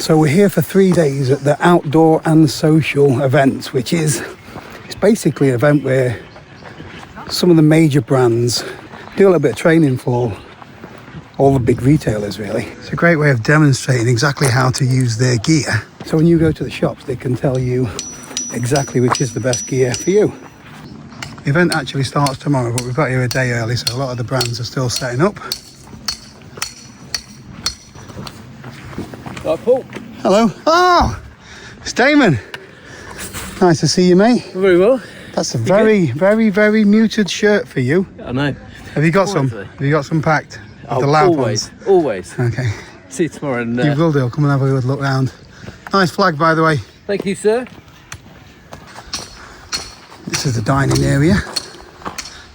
So we're here for 3 days at the Outdoor and Social event, which is it's basically an event where some of the major brands do a little bit of training for all the big retailers, really. It's a great way of demonstrating exactly how to use their gear. So when you go to the shops, they can tell you exactly which is the best gear for you. The event actually starts tomorrow, but we've got here a day early, so a lot of the brands are still setting up. Hi, Paul. Hello. Oh, it's Damon. Nice to see you, mate. Very well. That's a very muted shirt for you. I know. Have you got some? Have you got some packed? Oh, the loud always, ones? always. Okay. See you tomorrow. And, You will do. Come and have a good look round. Nice flag, by the way. Thank you, sir. This is the dining area.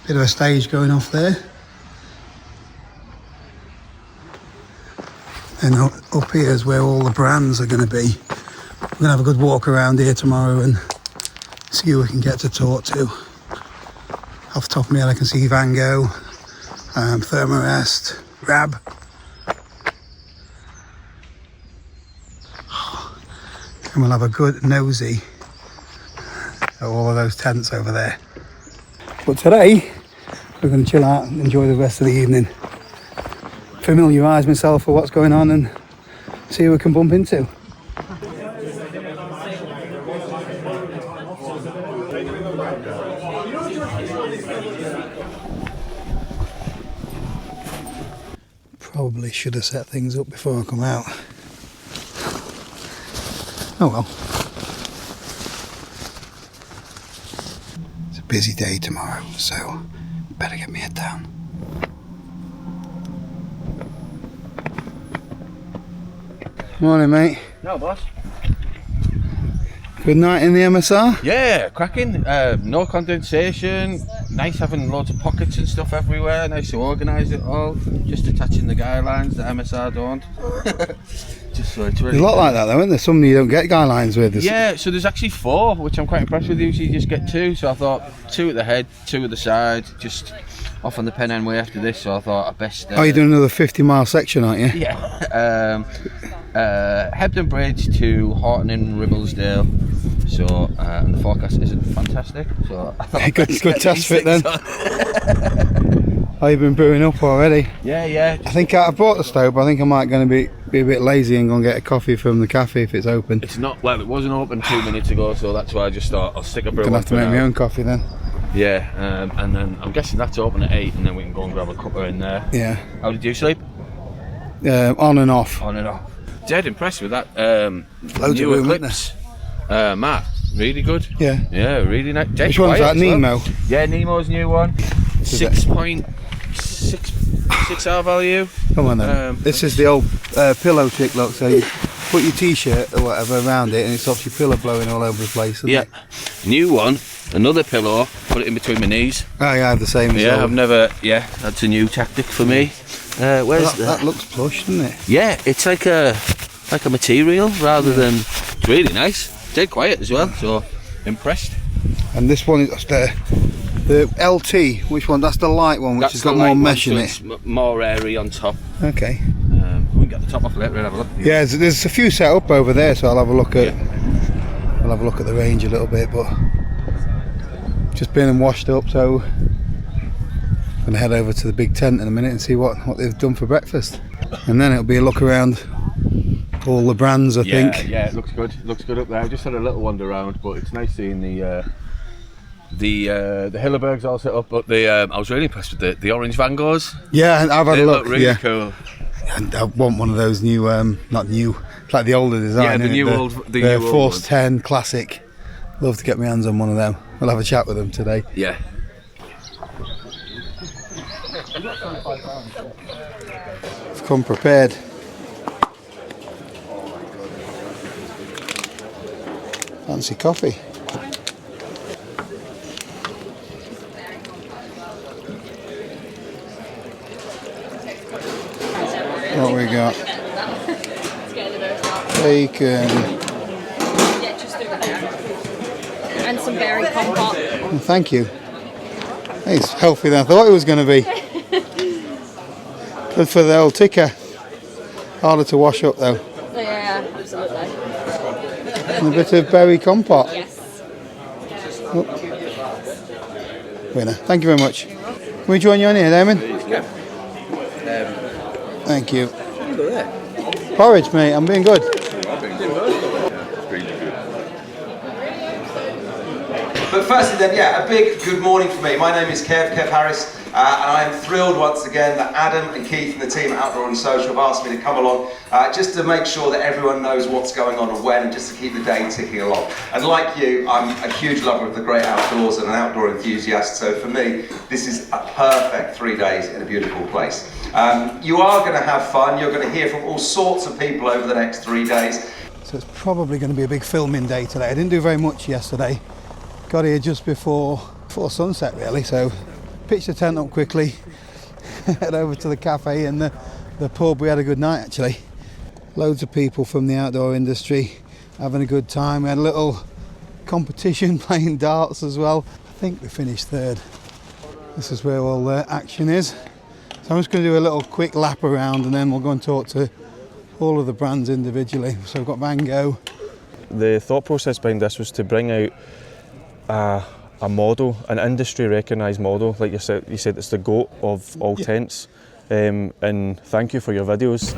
Bit of a stage going off there. And up here is where all the brands are going to be. We're going to have a good walk around here tomorrow and see who we can get to talk to. Off the top of my head, I can see Van Gogh, Thermarest, Rab. And we'll have a good nosy at all of those tents over there. But today, we're going to chill out and enjoy the rest of the evening. Familiarise myself with what's going on and see who we can bump into. Probably should have set things up before I come out. Oh well. It's a busy day tomorrow, so better get my head down. Morning, mate. No, boss. Good night in the MSR? Yeah, cracking. No condensation. Nice having loads of pockets and stuff everywhere. Nice to organise it all. Just attaching the guy lines that MSR don't. Just so it's really There's a lot like that though, isn't there? Some you don't get guy lines with. Yeah, so there's actually 4, which I'm quite impressed with. Usually you just get 2, so I thought 2 at the head, 2 at the side, just off on the Pen End way after this, so I thought I best... Oh, you're doing another 50-mile section, aren't you? Yeah. Hebden Bridge to Horton in Ribblesdale. So, and the forecast isn't fantastic, so I thought good test fit then. Oh, you've been brewing up already? Yeah. I think I bought the stove, but I think I might going to be a bit lazy and go and get a coffee from the cafe if it's open. It's not, well, it wasn't open 2 minutes ago, so that's why I just thought I'll stick a brew. Gonna have to make my own coffee then. Yeah, and then I'm guessing that's open at 8, and then we can go and grab a cuppa in there. Yeah. How did you sleep? On and off. On and off. Dead impressed with that. Loads of room, Eclipse. Matt, really good. Yeah. Yeah, really nice. Dead Which one's that, Nemo? Well. Yeah, Nemo's new one. 6.6 R value. Come on then. This is the old pillow trick, look. So you put your t-shirt or whatever around it and it stops your pillow blowing all over the place, isn't it? New one, another pillow, put it in between my knees. Oh yeah, I have the same as well. I've never, that's a new tactic for me. Where's that looks plush, doesn't it? Yeah, it's like a material rather than, it's really nice. Dead quiet as well, so impressed. And this one is the LT, which one? That's the light one, which has got more mesh in it. More airy on top. Okay. We can get the top off later and have a look. Yeah, there's a few set up over there, so I'll have a look at the range a little bit, but just been and washed up, so I'm gonna head over to the big tent in a minute and see what they've done for breakfast, and then it'll be a look around all the brands, I think. Yeah, it looks good. Looks good up there. I just had a little wander around, but it's nice seeing the Hillebergs all set up. But I was really impressed with the orange Van Goghs. Yeah, I've had a look. Look really cool. And I want one of those new, not new, it's like the older design. Yeah, the new old Force 10 Classic. Love to get my hands on one of them. We'll have a chat with them today. Yeah. I've come prepared. Fancy coffee. What we got? Bacon. And some berry compote. Well, thank you. It's healthier than I thought it was going to be. Good for the old ticker. Harder to wash up though. Yeah. Yeah, absolutely. And a bit of berry compote. Yes. Winner. Thank you very much. Can we join you on here, Damon? Thank you. Porridge, mate. I'm being good. But firstly then, yeah, a big good morning from me. My name is Kev Harris, and I am thrilled once again that Adam and Keith and the team at Outdoor and Social have asked me to come along just to make sure that everyone knows what's going on and when, and just to keep the day ticking along. And like you, I'm a huge lover of the great outdoors and an outdoor enthusiast, so for me, this is a perfect 3 days in a beautiful place. You are going to have fun. You're going to hear from all sorts of people over the next 3 days. So it's probably going to be a big filming day today. I didn't do very much yesterday. Got here just before sunset really, so pitched the tent up quickly, head over to the cafe and the pub. We had a good night actually. Loads of people from the outdoor industry having a good time. We had a little competition playing darts as well. I think we finished third. This is where all the action is. So I'm just going to do a little quick lap around and then we'll go and talk to all of the brands individually. So we've got Van Gogh. The thought process behind this was to bring out a model, an industry recognised model. Like you said it's the GOAT of all tents. And thank you for your videos.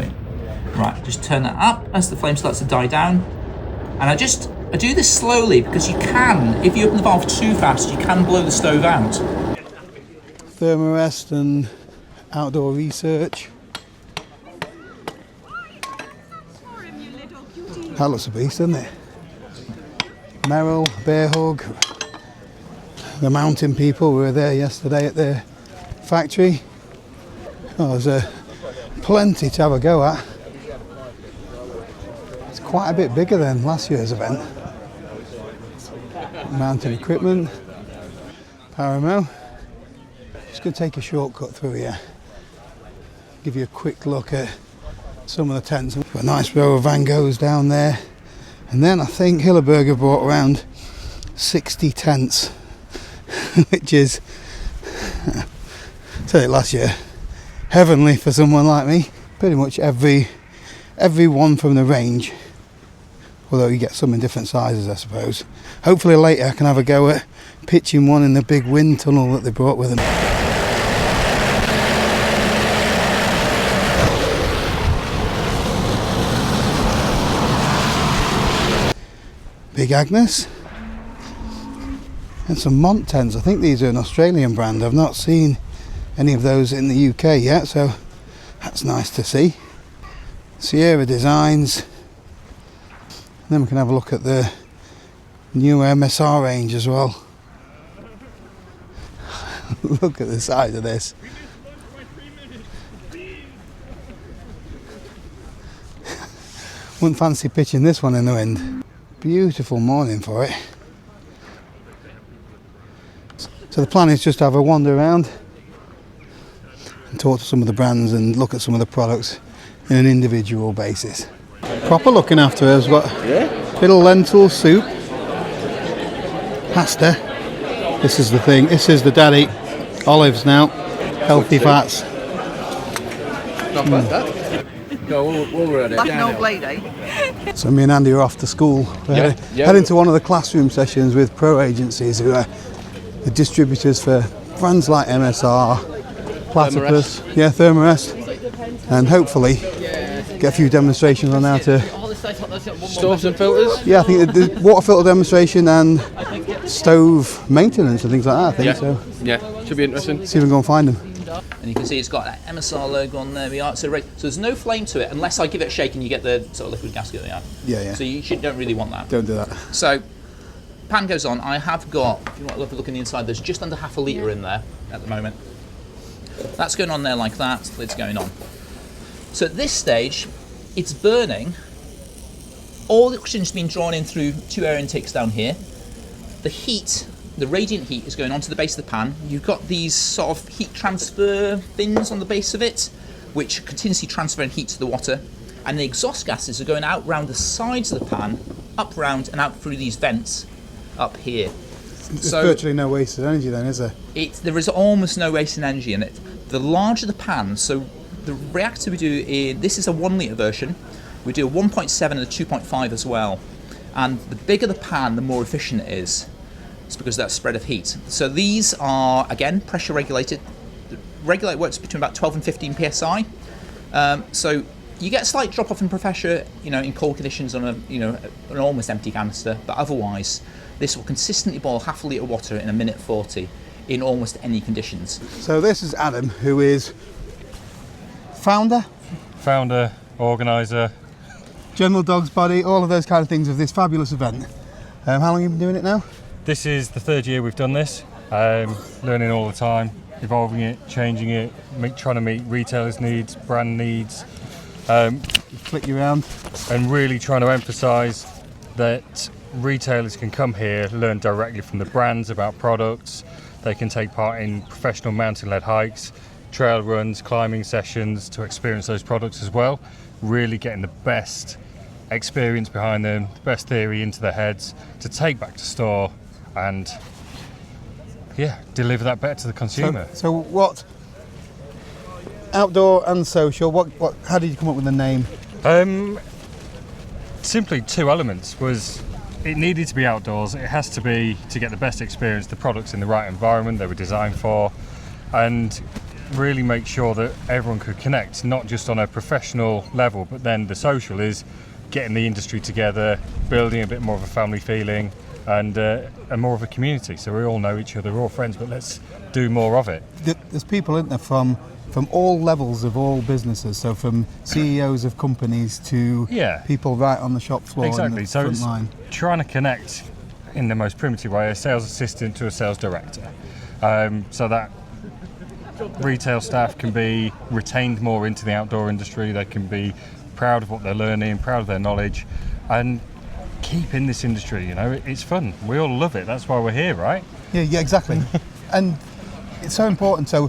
Right, just turn that up as the flame starts to die down. And I do this slowly because you can, if you open the valve too fast, you can blow the stove out. Thermarest and Outdoor Research. That looks a beast, doesn't it? Merrill, Bear Hug, the Mountain People were there yesterday at their factory. Oh, there's plenty to have a go at. It's quite a bit bigger than last year's event. Mountain Equipment, Paramo. Just going to take a shortcut through here. Give you a quick look at some of the tents. We've got a nice row of Van Goghs down there. And then I think Hilleberger brought around 60 tents, which is, I said it last year, heavenly for someone like me. Pretty much every one from the range, although you get some in different sizes I suppose. Hopefully later I can have a go at pitching one in the big wind tunnel that they brought with them. Big Agnes and some Mont tents. I think these are an Australian brand. I've not seen any of those in the UK yet, so that's nice to see. Sierra Designs. And then we can have a look at the new MSR range as well. Look at the size of this. Wouldn't fancy pitching this one in the wind. Beautiful morning for it. So the plan is just to have a wander around and talk to some of the brands and look at some of the products in an individual basis. Proper looking after her. We've got little lentil soup, pasta. This is the thing. This is the daddy. Olives now, healthy fats. Not bad, that. No, we're at it. Like an old lady. So me and Andy are off to school. We're heading to one of the classroom sessions with pro agencies who are the distributors for brands like MSR, Platypus, Thermarest, and hopefully get a few demonstrations on how to... Stoves and filters? Yeah, I think the water filter demonstration and stove maintenance and things like that, I think so. Yeah, should be interesting. See if we can go and find them. And you can see it's got that MSR logo on there. We are so there's no flame to it unless I give it a shake and you get the sort of liquid gas going out. Yeah. So you don't really want that. Don't do that. So pan goes on. I have got, if you want to have a look in the inside, there's just under half a litre in there at the moment. That's going on there like that. Lid's going on. So at this stage, it's burning. All the oxygen's been drawn in through two air intakes down here. The heat, the radiant heat, is going onto the base of the pan. You've got these sort of heat transfer fins on the base of it, which continuously transferring heat to the water. And the exhaust gases are going out round the sides of the pan, up round and out through these vents up here. There's virtually no wasted energy then, is there? There is almost no wasted energy in it. The larger the pan, so the reactor we do, this is a 1 litre version. We do a 1.7 and a 2.5 as well. And the bigger the pan, the more efficient it is. It's because of that spread of heat. So these are, again, pressure regulated. Regulate works between about 12 and 15 psi. So you get a slight drop off in pressure, in cold conditions on an almost empty canister, but otherwise this will consistently boil half a litre of water in a minute 40 in almost any conditions. So this is Adam, who is founder, organiser, general dog's body, all of those kind of things of this fabulous event. How long have you been doing it now? This is the 3rd year we've done this, learning all the time, evolving it, changing it, trying to meet retailers' needs, brand needs, Flick you around. and really trying to emphasise that retailers can come here, learn directly from the brands about products. They can take part in professional mountain-led hikes, trail runs, climbing sessions to experience those products as well, really getting the best experience behind them, the best theory into their heads to take back to store and deliver that better to the consumer. So what, outdoor and social, what? How did you come up with the name? Simply 2 elements. Was it needed to be outdoors, it has to be to get the best experience, the products in the right environment they were designed for, and really make sure that everyone could connect, not just on a professional level, but then the social is getting the industry together, building a bit more of a family feeling and more of a community. So we all know each other, we're all friends, but let's do more of it. There's people, isn't there, from all levels of all businesses, so from CEOs of companies to people right on the shop floor. Exactly. In the So front it's line. trying to connect in the most primitive way, a sales assistant to a sales director, so that retail staff can be retained more into the outdoor industry. They can be proud of what they're learning, proud of their knowledge, and keep in this industry. It's fun. We all love it. That's why we're here, right? Yeah, exactly. And it's so important. So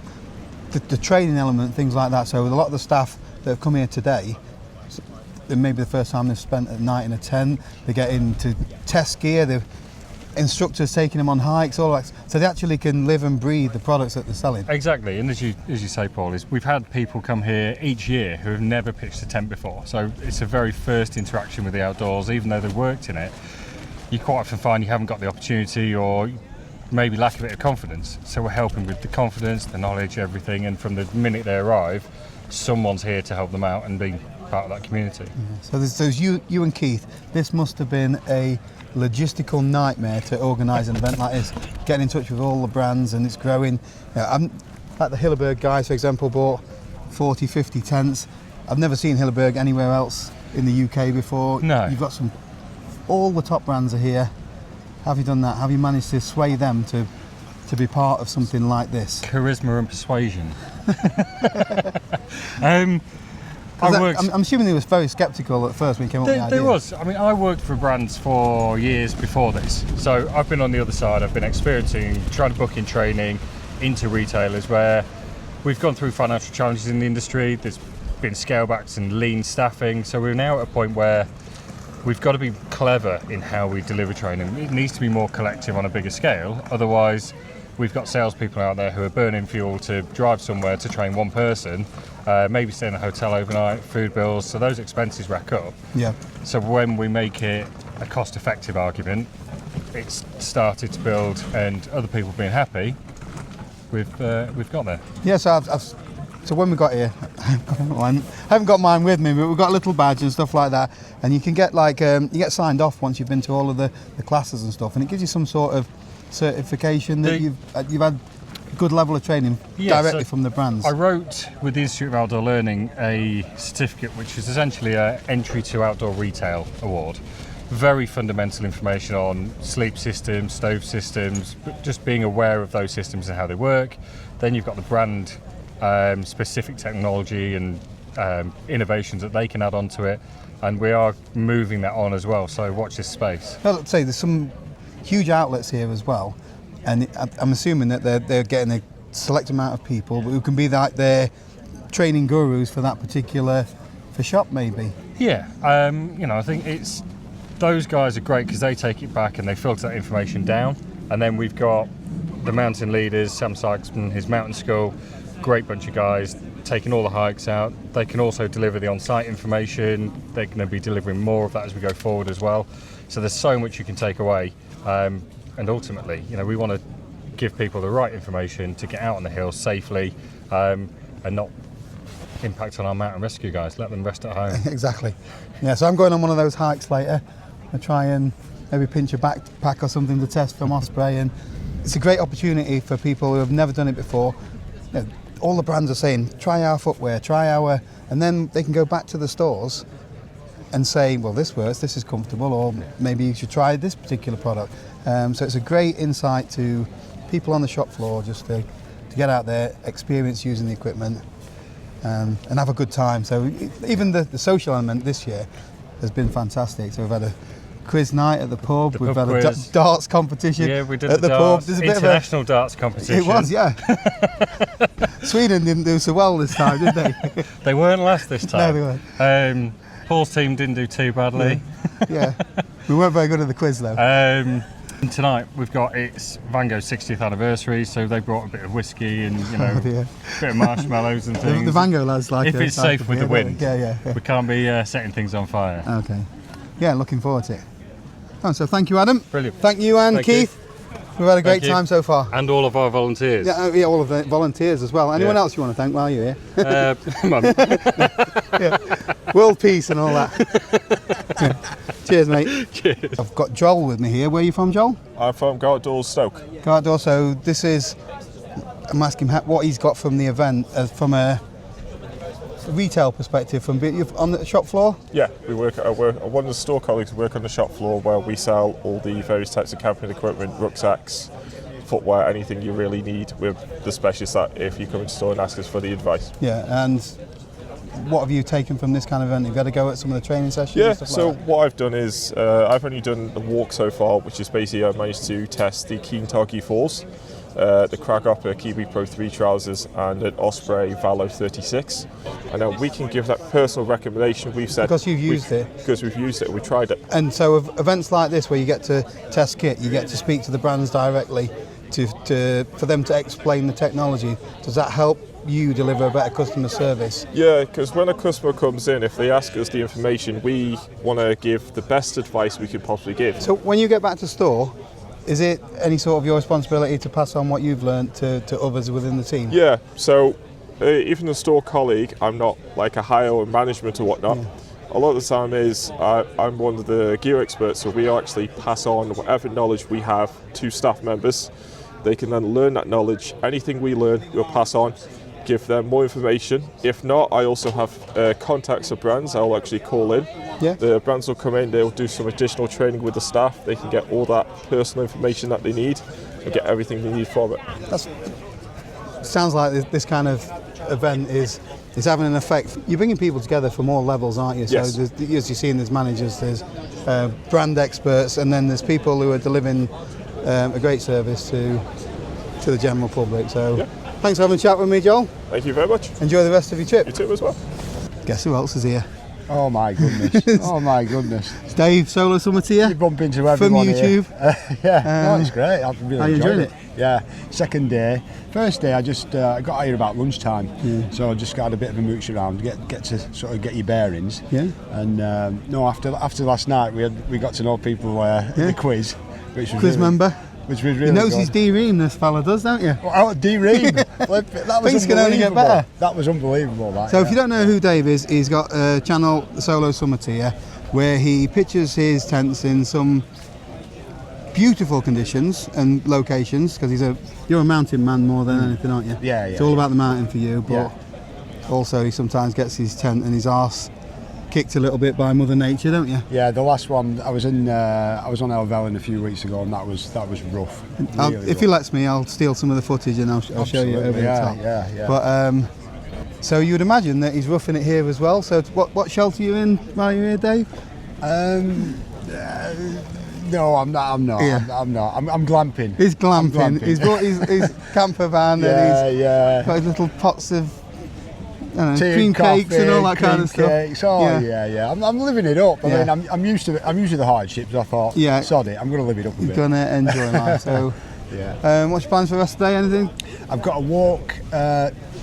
the training element, things like that. So with a lot of the staff that have come here today, it may be the first time they've spent a night in a tent. They get into test gear. They've instructors taking them on hikes, all that. So they actually can live and breathe the products that they're selling. Exactly. And as you say, Paul, we've had people come here each year who have never pitched a tent before. So it's a very first interaction with the outdoors, even though they've worked in it. You quite often find you haven't got the opportunity or maybe lack a bit of confidence. So we're helping with the confidence, the knowledge, everything. And from the minute they arrive, someone's here to help them out and be part of that community. Yeah. So there's you and Keith. This must have been a logistical nightmare to organise an event like this. Getting in touch with all the brands, and it's growing. Like the Hilleberg guys, for example, bought 40, 50 tents. I've never seen Hilleberg anywhere else in the UK before. No. You've got all the top brands are here. Have you done that? Have you managed to sway them to be part of something like this? Charisma and persuasion. I'm assuming they was very sceptical at first when you came up with the idea. There was. I mean, I worked for brands for years before this. So I've been on the other side. I've been experiencing, trying to book in training into retailers where we've gone through financial challenges in the industry. There's been scale backs and lean staffing. So we're now at a point where we've got to be clever in how we deliver training. It needs to be more collective on a bigger scale. Otherwise, we've got salespeople out there who are burning fuel to drive somewhere to train one person, maybe stay in a hotel overnight, food bills, so those expenses rack up. Yeah. So when we make it a cost-effective argument, it's started to build, and other people being happy, we've got there. Yeah, so when we got here, I haven't got mine with me, but we've got a little badge and stuff like that, and you can get you get signed off once you've been to all of the classes and stuff, and it gives you some sort of certification that you've had a good level of training directly from the brands. I wrote with the Institute of Outdoor Learning a certificate which is essentially an entry to outdoor retail award. Very fundamental information on sleep systems, stove systems, but just being aware of those systems and how they work. Then you've got the brand specific technology and innovations that they can add onto it, and we are moving that on as well, so watch this space. Well, let's say there's some huge outlets here as well, and I'm assuming that they're getting a select amount of people who can be their training gurus for that particular shop, maybe. Yeah, I think those guys are great because they take it back and they filter that information down, and then we've got the mountain leaders, Sam Sykes and his mountain school, great bunch of guys, taking all the hikes out. They can also deliver the on-site information. They're going to be delivering more of that as we go forward as well. So there's so much you can take away. And ultimately, you know, we want to give people the right information to get out on the hills safely and not impact on our mountain rescue guys. Let them rest at home. Exactly. Yeah, so I'm going on one of those hikes later. I'll try and maybe pinch a backpack or something to test from Osprey, and it's a great opportunity for people who have never done it before. You know, all the brands are saying, try our footwear, and then they can go back to the stores and say, well, this works, this is comfortable, or maybe you should try this particular product. So it's a great insight to people on the shop floor just to get out there, experience using the equipment, and have a good time. So even the social element this year has been fantastic. So we've had a quiz night at the pub, we've had a darts competition we did at the darts, pub. international darts competition. It was, yeah. Sweden didn't do so well this time, did they? They weren't last this time. No, they weren't. Paul's team didn't do too badly. Yeah. We weren't very good at the quiz though. And tonight we've got it's Van Gogh's 60th anniversary, so they brought a bit of whiskey and a bit of marshmallows and things. The Van Gogh lads like if it's safe with the wind. Yeah. We can't be setting things on fire. Okay. Yeah, looking forward to it. Oh, so thank you, Adam. Brilliant. Thank you, and Keith. We've had a great time so far. And all of our volunteers. Yeah, all of the volunteers as well. Anyone else you want to thank while you're here? Mum. Yeah. World peace and all that. Cheers, mate. Cheers. I've got Joel with me here. Where are you from, Joel? I'm from Go Outdoors, Stoke. Go Outdoors. So this is, I'm asking what he's got from the event from a retail perspective, from on the shop floor. Yeah, we work. One of the store colleagues work on the shop floor where we sell all the various types of camping equipment, rucksacks, footwear, anything you really need. We're the specialists that if you come into store and ask us for the advice. Yeah, and what have you taken from this kind of event? Have you had a go at some of the training sessions? Yeah, and stuff so like that? what I've done is I've only done the walk so far, which is basically I managed to test the Keen Targi 4s, the Cragopper Kiwi Pro 3 trousers and an Osprey Valo 36. And now we can give that personal recommendation. We've said because you've used it. Because we've used it, we tried it. And so events like this where you get to test kit, you get to speak to the brands directly for them to explain the technology, does that help you deliver a better customer service? Yeah, because when a customer comes in, if they ask us the information, we want to give the best advice we could possibly give. So when you get back to store, is it any sort of your responsibility to pass on what you've learned to others within the team? Yeah, so even a store colleague, I'm not like a higher management or whatnot. Yeah. A lot of the time is I'm one of the gear experts, so we actually pass on whatever knowledge we have to staff members. They can then learn that knowledge. Anything we learn, we'll pass on, give them more information. If not, I also have contacts of brands I'll actually call in. Yeah. The brands will come in, they'll do some additional training with the staff. They can get all that personal information that they need and get everything they need from it. Sounds like this kind of event is having an effect. You're bringing people together from all levels, aren't you? Yes. So as you're seeing, there's managers, there's brand experts, and then there's people who are delivering a great service to the general public. So yeah. Thanks for having a chat with me, Joel. Thank you very much. Enjoy the rest of your trip. You too as well. Guess who else is here? Oh my goodness. Oh my goodness. It's Dave, Solo Summit here. You bump into everyone from YouTube. Yeah, no, it's great. I've really enjoyed it. Yeah. Second day. First day I just got here about lunchtime. Yeah. So I just got a bit of a mooch around, get to sort of get your bearings. Yeah. And no, after last night we got to know people at the quiz. Which was quiz member. Which was really he knows good. his D-Ream, this fella does, don't you? Oh, D-Ream! That was things can only get better. That was unbelievable. So if you don't know who Dave is, he's got a channel, Solo Summit here, where he pitches his tents in some beautiful conditions and locations, because you're a mountain man more than anything, aren't you? Yeah. It's all about the mountain for you, but also he sometimes gets his tent and his arse kicked a little bit by Mother Nature, don't you? Yeah, the last one I was on Helvellyn a few weeks ago, and that was rough. Really if rough. he lets me, I'll steal some of the footage and I'll show you over the top. Yeah. But so you would imagine that he's roughing it here as well. So what shelter are you in while you're here, Dave? No, I'm not. Yeah. I'm not. I'm glamping. He's glamping. He's brought his camper van and he's got his little pots of cream cakes and all that kind of stuff. Yeah. I'm living it up. I mean, I'm used to the hardships. I thought, sod it, I'm going to live it up a bit. You're going to enjoy life. So, what's your plans for the rest of the day? Anything? I've got a walk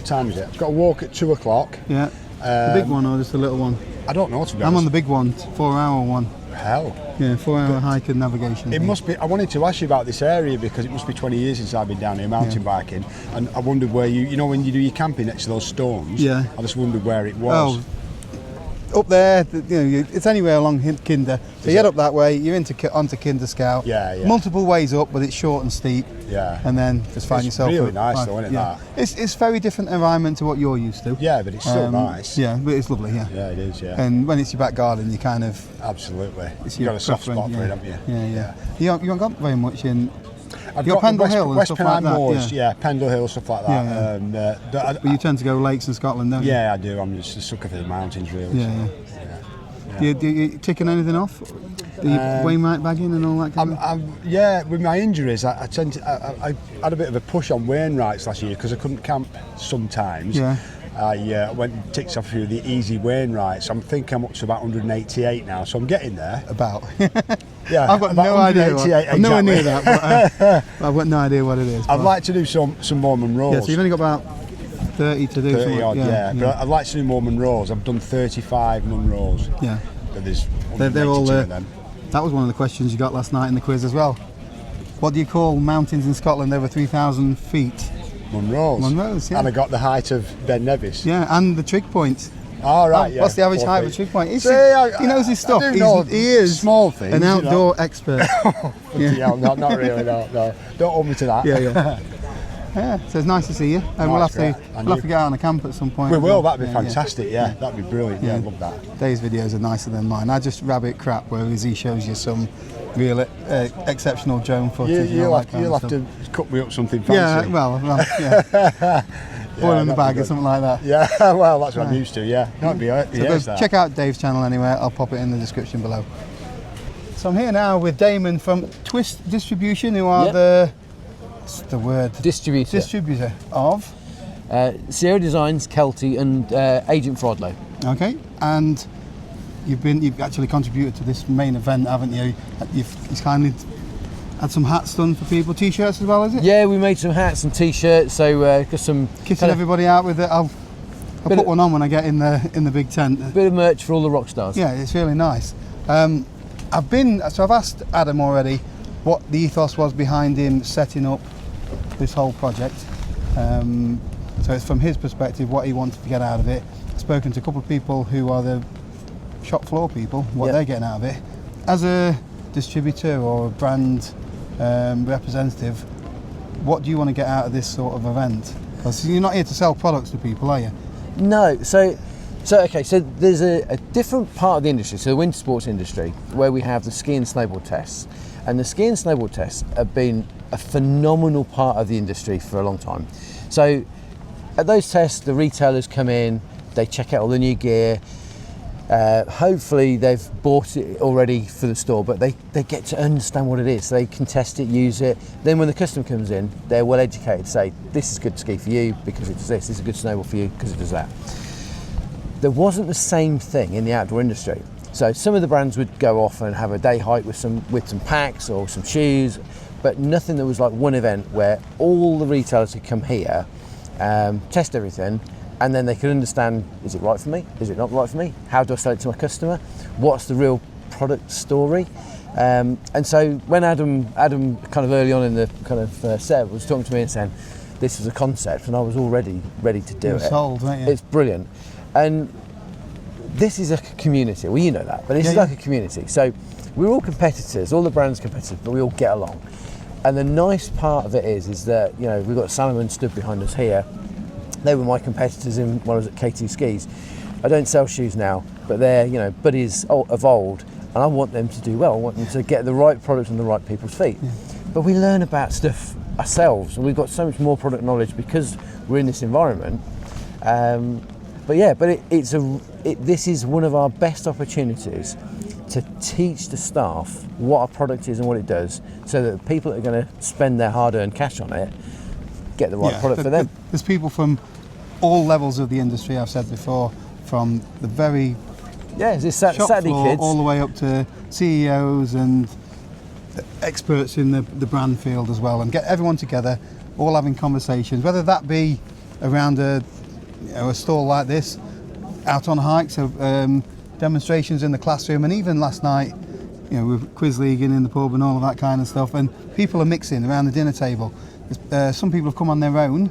time is it? I've got to walk at 2 o'clock. Yeah. The big one or just a little one? I don't know, to be honest. I'm on the big one, 4-hour one. Hell. Yeah, 4-hour hike and navigation. It must be. I wanted to ask you about this area because it must be 20 years since I've been down here mountain biking, and I wondered where you know when you do your camping next to those stones. Yeah. I just wondered where it was. Up there, it's anywhere along Kinder. So you head up that way, you're onto Kinder Scout. Yeah. Multiple ways up, but it's short and steep. Yeah. And then just find yourself. Really nice, though, isn't it? Yeah. That. It's very different environment to what you're used to. Yeah, but it's still nice. Yeah, but it's lovely. Yeah. Yeah, it is. Yeah. And when it's your back garden, you kind of absolutely. It's You've got a soft spot for it, haven't you? Yeah. You haven't got very much in. I've got Pendle Hill and West stuff like that. Moors, Pendle Hill, stuff like that. Yeah. But you tend to go lakes in Scotland, don't you? Yeah, I do. I'm just a sucker for the mountains, really. Yeah. Do you ticking anything off? Do you Wainwright bagging and all that kind of? Yeah, with my injuries, I tend to. I had a bit of a push on Wainwrights last year because I couldn't camp sometimes. Yeah. I went and ticked off a few of the easy Wainwrights. I think I'm up to about 188 now, so I'm getting there. About. Yeah, I've got no idea. I'm nowhere near that, but I've got no idea what it is. I'd like to do some more Monroes. Yeah, so you've only got about 30 to do. 30 odd, yeah. But I'd like to do more Monroes. I've done 35 Monroes. Yeah. But there's they're all of them. That was one of the questions you got last night in the quiz as well. What do you call mountains in Scotland over 3,000 feet? Monroes. Monroes, yeah. And I got the height of Ben Nevis. Yeah, and the trig point. Oh, right, yeah. What's the average height of a trig point? He knows his stuff. He is small things, an outdoor expert. Yeah, not really, no. Don't hold me to that. Yeah, so it's nice to see you. And we'll have to get out on a camp at some point. We will, that'd be fantastic, yeah. That'd be brilliant, yeah, I love that. Dave's videos are nicer than mine. I just rabbit crap, whereas he shows you some real exceptional drone footage. You'll have to cut me up something fancy. Yeah, well, boil in the bag or something like that. Yeah, well, that's what I'm used to, yeah. That'd be so check out Dave's channel anyway, I'll pop it in the description below. So I'm here now with Damon from Twist Distribution, who are what's the word? Distributor of? Sierra Designs, Kelty and Agent Frodlow. Okay, and you've actually contributed to this main event, haven't you? You've kindly had some hats done for people, t-shirts as well, is it? Yeah, we made some hats and t-shirts, so got some... Kitting everybody out with it. I'll put one on when I get in the big tent. Bit of merch for all the rock stars. Yeah, it's really nice. I've asked Adam already what the ethos was behind him setting up this whole project. So it's from his perspective what he wanted to get out of it. I've spoken to a couple of people who are the shop floor people, what they're getting out of it. As a distributor or a brand representative, what do you want to get out of this sort of event? Because you're not here to sell products to people, are you? No, so there's a different part of the industry, so the winter sports industry, where we have the ski and snowboard tests. And the ski and snowboard tests have been a phenomenal part of the industry for a long time. So at those tests, the retailers come in, they check out all the new gear. Hopefully they've bought it already for the store, but they get to understand what it is. They can test it, use it. Then when the customer comes in, they're well educated to say, this is good ski for you because it does this is a good snowboard for you because it does that. There wasn't the same thing in the outdoor industry. So some of the brands would go off and have a day hike with some packs or some shoes, but nothing that was like one event where all the retailers could come here, test everything, and then they could understand, is it right for me? Is it not right for me? How do I sell it to my customer? What's the real product story? And so when Adam kind of early on in the kind of set was talking to me and saying, this is a concept, and I was already ready to do it. Sold, weren't you? It's brilliant. And this is a community. Well, you know that, but this is like a community. So we're all competitors, all the brands competitors, but we all get along. And the nice part of it is that, you know, we've got Salomon stood behind us here. They were my competitors when I was at K2 Skis. I don't sell shoes now, but they're, you know, buddies of old, and I want them to do well. I want them to get the right product on the right people's feet. Yeah. But we learn about stuff ourselves, and we've got so much more product knowledge because we're in this environment. This is one of our best opportunities to teach the staff what our product is and what it does, so that the people that are going to spend their hard-earned cash on it get the right product for them. There's people from all levels of the industry, I've said before, from the very shop Saturday floor kids all the way up to CEOs and experts in the brand field as well, and get everyone together, all having conversations, whether that be around a stall like this, out on hikes, demonstrations in the classroom, and even last night, with quiz leaguing in the pub and all of that kind of stuff. And people are mixing around the dinner table. Some people have come on their own,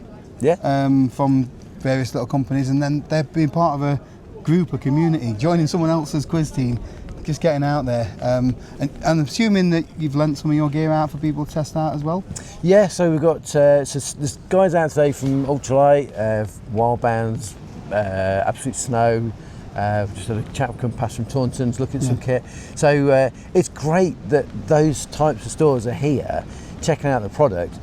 from various little companies, and then they're being part of a group, a community, joining someone else's quiz team, just getting out there. And I'm assuming that you've lent some of your gear out for people to test out as well? Yeah, so we've got there's guys out today from Ultralight, Wild Bands, Absolute Snow. Just had a chap come past from Taunton's looking at some kit. So it's great that those types of stores are here, checking out the product.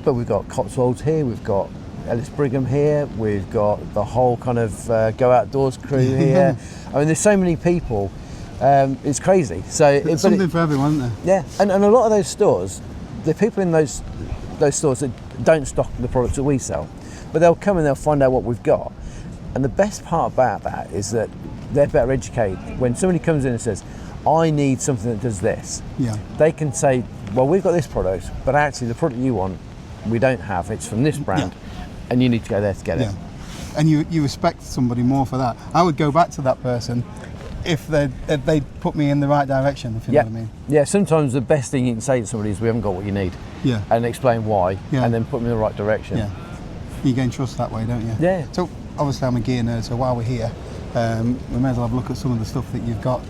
But we've got Cotswolds here, we've got Ellis Brigham here, we've got the whole kind of Go Outdoors crew here. I mean, there's so many people. It's crazy. So it's something for everyone, isn't there? Yeah, and a lot of those stores, the people in those stores that don't stock the products that we sell, but they'll come and they'll find out what we've got. And the best part about that is that they're better educated. When somebody comes in and says, I need something that does this, they can say, well, we've got this product, but actually the product you want, we don't have. It's from this brand, and you need to go there to get it. And you respect somebody more for that. I would go back to that person if they put me in the right direction, if you know what I mean. Yeah, sometimes the best thing you can say to somebody is we haven't got what you need. Yeah. And explain why, and then put them in the right direction. Yeah. You gain trust that way, don't you? Yeah. So obviously I'm a gear nerd, so while we're here, we may as well have a look at some of the stuff that you've got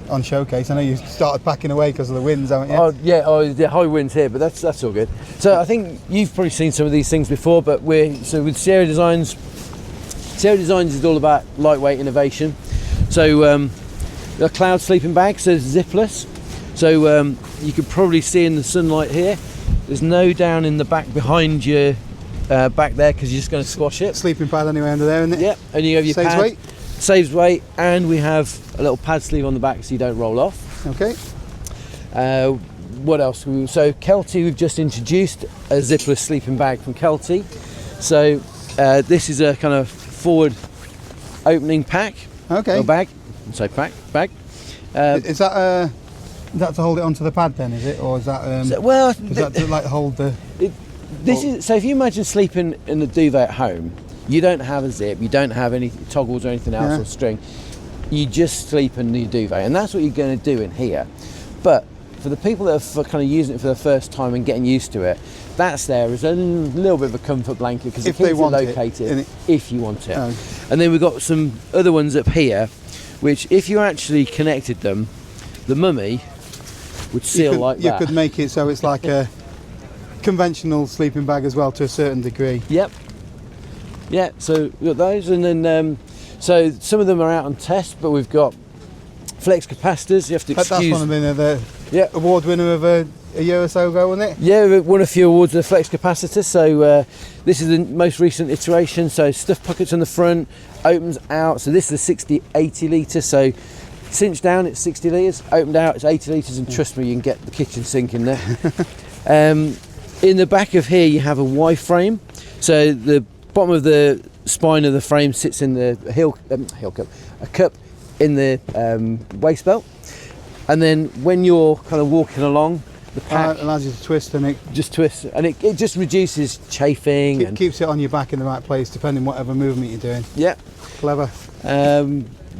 on showcase. I know you started packing away because of the winds, haven't you? The high winds here, but that's all good. So I think you've probably seen some of these things before, but with Sierra Designs is all about lightweight innovation. So the cloud sleeping bag says Zipperless. So you can probably see in the sunlight here, there's no down in the back behind you. Back there, because you're just going to squash it. Sleeping pad anyway under there, isn't it? Yeah, and you have your Saves pad. weight. Saves weight, and we have a little pad sleeve on the back so you don't roll off. Okay. What else? So Kelty, we've just introduced a Zipperless sleeping bag from Kelty. So this is a kind of forward opening pack. Okay. Or bag. So bag. Is that to hold it onto the pad then? Is it, or is that? Is that to like hold the? So if you imagine sleeping in a duvet at home, you don't have a zip, you don't have any toggles or anything else or string. You just sleep in your duvet, and that's what you're going to do in here. But for the people that are kind of using it for the first time and getting used to it, that's there as a little bit of a comfort blanket because it keeps it located if you want it. Oh. And then we've got some other ones up here, which if you actually connected them, the mummy would seal like that. You could make it so it's like a conventional sleeping bag as well to a certain degree. Yep. Yeah, so we've got those, and then so some of them are out on test, but we've got flex capacitors. You have to excuse. That's one of the award winner of a year or so ago, wasn't it? Yeah, we won a few awards with the flex capacitor. So this is the most recent iteration. So stuff pockets on the front, opens out. So this is a 60-80 litre. So cinched down, it's 60 litres. Opened out, it's 80 litres, and trust me, you can get the kitchen sink in there. In the back of here, you have a Y frame. So the bottom of the spine of the frame sits in the a cup in the waist belt. And then when you're kind of walking along, the pack allows you to twist, and it just twists, and it just reduces chafing. It keeps it on your back in the right place, depending whatever movement you're doing. Yeah. Clever.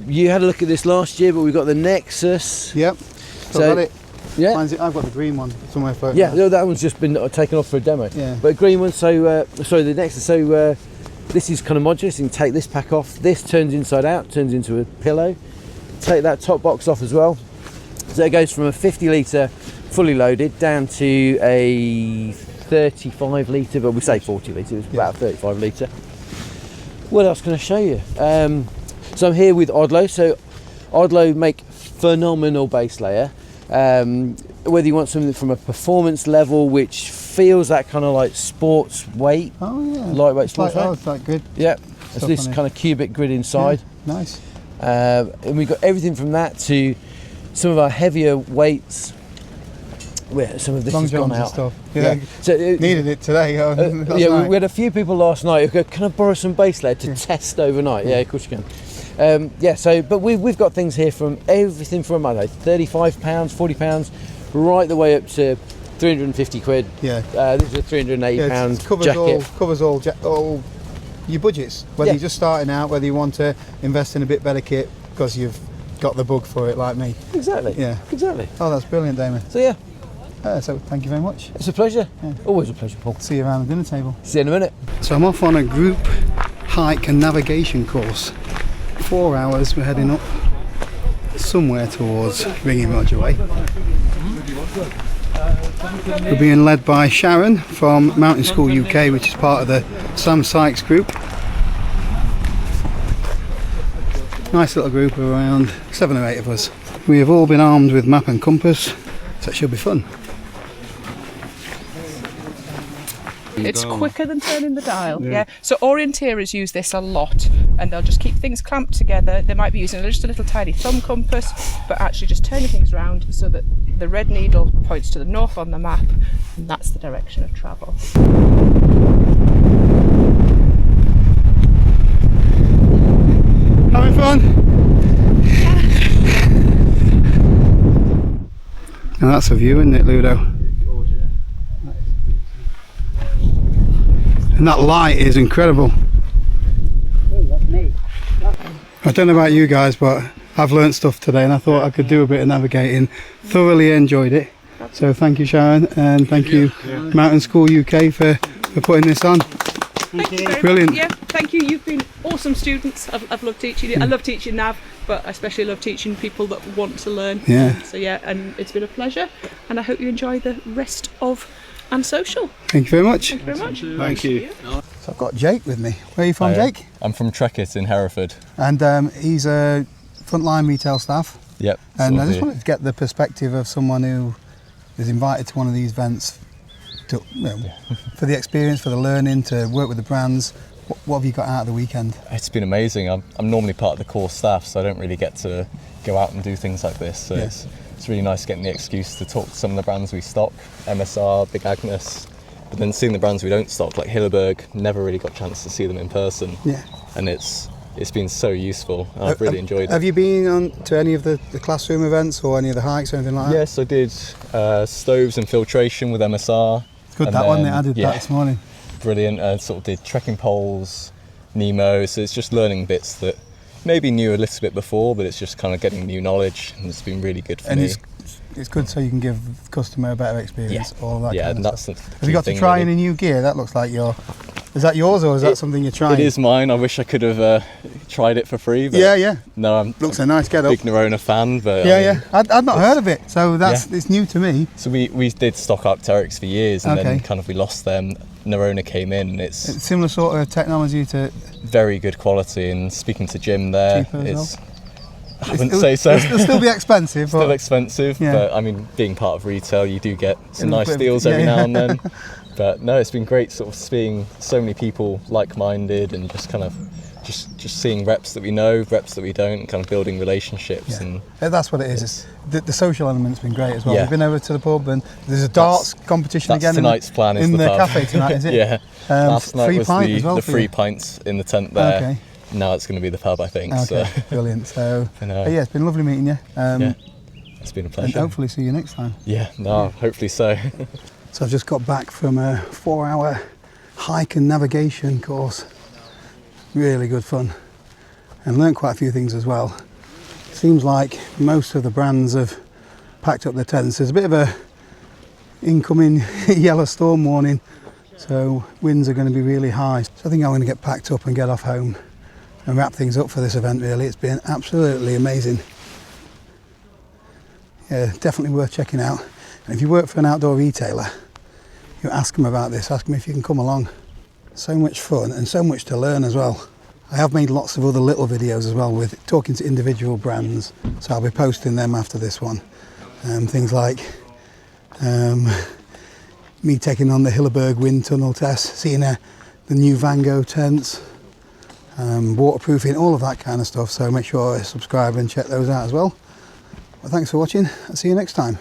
You had a look at this last year, but we've got the Nexus. Yep. Got it. Yeah, I've got the green one somewhere floating. Yeah, that one's just been taken off for a demo. Yeah. But green one. So sorry, the Nexus. So this is kind of modular. So you can take this pack off. This turns inside out, turns into a pillow. Take that top box off as well. So it goes from a 50 litre fully loaded down to a 35 litre, but we say 40 litre. It's about 35 litre. What else can I show you? So I'm here with Odlo. So Odlo make phenomenal base layer. Whether you want something from a performance level which feels that kind of like sports weight, lightweight sports weight. It's like good. Yeah, it's this kind of cubic grid inside. Yeah, nice. And we've got everything from that to some of our heavier weights. Where some of this Long has gone johns and out. Stuff. Yeah. So needed it today. We had a few people last night who go, "Can I borrow some base layer to test overnight?" Yeah, of course you can. But we've got things here from everything from I don't know, £35, £40, right the way up to £350. Yeah. This is a £380 covers all your budgets, whether you're just starting out, whether you want to invest in a bit better kit because you've got the bug for it like me. Exactly. Yeah. Exactly. Oh, that's brilliant, Damon. So yeah. So thank you very much. It's a pleasure. Yeah. Always a pleasure, Paul. See you around the dinner table. See you in a minute. So I'm off on a group hike and navigation course. 4 hours, we're heading up somewhere towards Ringing Roger Way. We're being led by Sharon from Mountain School UK, which is part of the Sam Sykes group. Nice little group of around 7 or 8 of us. We have all been armed with map and compass, so it should be fun. It's quicker than turning the dial, yeah. So orienteers use this a lot, and they'll just keep things clamped together. They might be using just a little tiny thumb compass, but actually just turning things around so that the red needle points to the north on the map, and that's the direction of travel. Having fun? Now that's a view, isn't it, Ludo? And that light is incredible. I don't know about you guys, but I've learnt stuff today and I thought I could do a bit of navigating. Thoroughly enjoyed it. So thank you, Sharon, and thank you Mountain School UK for putting this on. Thank you very Brilliant. much. Yeah, thank you. You've been awesome students. I've loved teaching you. I love teaching nav, but I especially love teaching people that want to learn. Yeah. So yeah, and it's been a pleasure, and I hope you enjoy the rest of And Social. Thank you very much. Thank you very much. Thank you. So I've got Jake with me. Where are you from, Jake? I'm from Treckett in Hereford. And he's a frontline retail staff. Yep. And I just wanted to get the perspective of someone who is invited to one of these events to, for the experience, for the learning, to work with the brands. What have you got out of the weekend? It's been amazing. I'm normally part of the core staff, so I don't really get to go out and do things like this. So it's really nice getting the excuse to talk to some of the brands we stock, MSR, Big Agnes, but then seeing the brands we don't stock, like Hilleberg, never really got a chance to see them in person. Yeah. And it's been so useful, and I've really enjoyed it. Have you been on to any of the classroom events or any of the hikes or anything like that? Yes, I did stoves and filtration with MSR. It's good, that one, they added that this morning. Brilliant. I sort of did trekking poles, Nemo, so it's just learning bits that maybe knew a little bit before, but it's just kind of getting new knowledge, and it's been really good for me. It's good so you can give the customer a better experience. All that. Yeah, kind and of that's stuff. the Have you got to try any new gear? That looks like your. Is that yours or is that something you're trying? It is mine. I wish I could have tried it for free. But yeah. No, I'm looks a nice get up. Big Nerona fan, but I'd not heard of it, so it's new to me. So we did stock Arc'teryx for years, and then kind of we lost them. Nerona came in, and it's similar sort of technology to. Very good quality, and speaking to Jim there, I wouldn't say so. It'll still be expensive. Still expensive, but I mean, being part of retail, you do get some nice deals every now and then. But no, it's been great sort of seeing so many people like-minded, and just kind of just seeing reps that we know, reps that we don't, and kind of building relationships. And that's what it is. The social element's been great as well. We've been over to the pub, and there's a darts competition again. Tonight's plan is in the pub. cafe tonight, is it? Yeah. Last night was the free you. pints in the tent there. Okay. Now it's going to be the pub, I think. Okay, so. Brilliant. So it's been lovely meeting you. It's been a pleasure. And hopefully see you next time. Yeah, hopefully so. So I've just got back from a 4-hour hike and navigation course. Really good fun, and learned quite a few things as well. Seems like most of the brands have packed up their tents. There's a bit of a incoming yellow storm warning, so winds are going to be really high. So I think I'm going to get packed up and get off home and wrap things up for this event. Really, it's been absolutely amazing. Yeah, definitely worth checking out. And if you work for an outdoor retailer, you ask them about this, ask them if you can come along. So much fun and so much to learn as well. I have made lots of other little videos as well with talking to individual brands, so I'll be posting them after this one. Things like me taking on the Hilleberg wind tunnel test, seeing the new Vango tents, waterproofing, all of that kind of stuff. So make sure to subscribe and check those out as well. Well, thanks for watching. I'll see you next time.